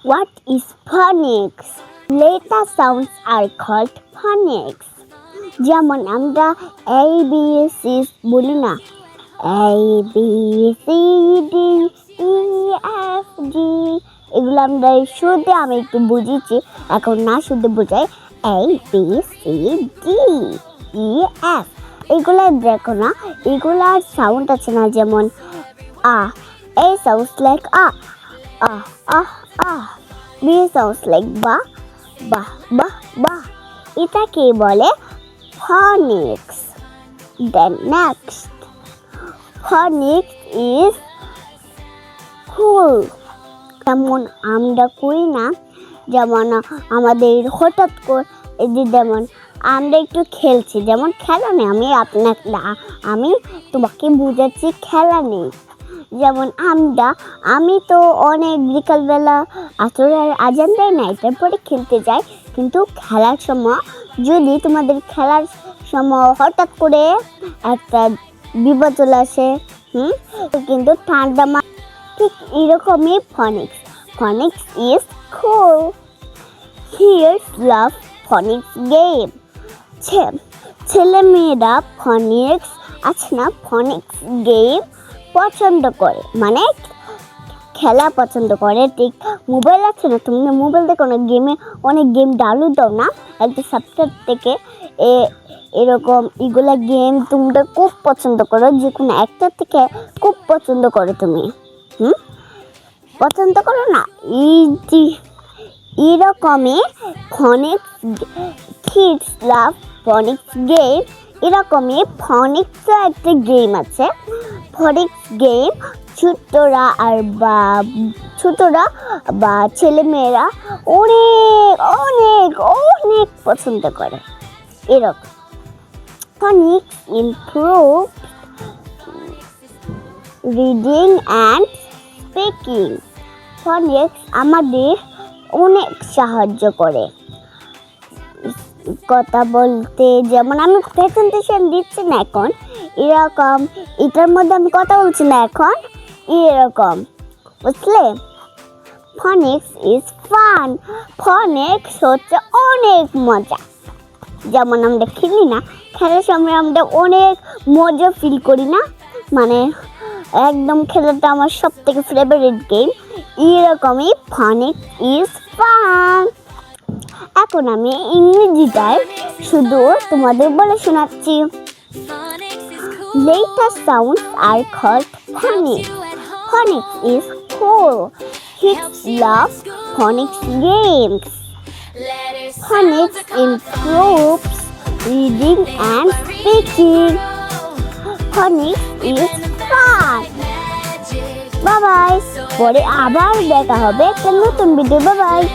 What is phonics? Later sounds are called phonics. যেমন আমরা ABC বলি না, ABCDEFG, এগুলো আমরা শুরুতে আমি একটু বুঝেছি, এখন না শুধু বোঝাই ABCDEF। এগুলো দেখো না, এগুলার সাউন্ড আছে না, যেমন আ, A sounds like a, B sounds like ba, ba। এটাকে বলে phonics। Then next, phonics is cool। যেমন আমরা করি না, যেমন আমাদের হঠাৎ করে যেমন আমরা একটু খেলছি, যেমন খেলা নেই, আমি তোমাকে বুঝাচ্ছি খেলা নেই। যেমন আমি তো অনেক বিকালবেলা আসরের আজান দেয় না, এটার পরে খেলতে যাই, কিন্তু খেলার সময় যদি তোমাদের খেলার সময় হঠাৎ করে একটা বিপদ চলে আসে, কিন্তু ঠান্ডা ঠিক এরকমই phonics is cool। Here's love phonics game। ছেলেমেয়েরা phonics আছে না, phonics গেম পছন্দ করে, মানে খেলা পছন্দ করে। ঠিক মোবাইল আছে না, তুমি মোবাইল দেখো না, অনেক গেম ডাউনলোড দাও না একটা সফটওয়্যার থেকে, এরকম এগুলা গেম তোমরা খুব পছন্দ করো, যে কোনো একটা থেকে খুব পছন্দ করো তুমি, পছন্দ করো না, এরকমই phonics kids love phonics game। এরকমই phonics একটা গেম আছে। phonics গেম ছোটরা বা ছেলেমেয়েরা অনেক অনেক অনেক পছন্দ করে। এরকম phonics improve reading and speaking। phonics আমাদের অনেক সাহায্য করে কথা বলতে। যেমন আমি প্রেজেন্টেশন দিচ্ছি না এখন, এরকম এটার মধ্যে আমি কথা বলছি না এখন, এরকম, বুঝলে? phonics is fun। phonics হচ্ছে অনেক মজা। যেমন আমরা খেলি না, খেলার সময় আমরা অনেক মজা ফিল করি না, মানে একদম খেলাটা আমার সব থেকে ফেভারিট গেম। এরকমই phonics is fun। এখন আমি ইংরেজিটায় শুধু তোমাদের বলে শোনাচ্ছি। Later sounds are called phonics। Phonics is cool। Kids love phonics games। Phonics improves reading and speaking। Phonics is fun। Bye bye। পরে আবার দেখা হবে একটা নতুন ভিডিও। Bye bye।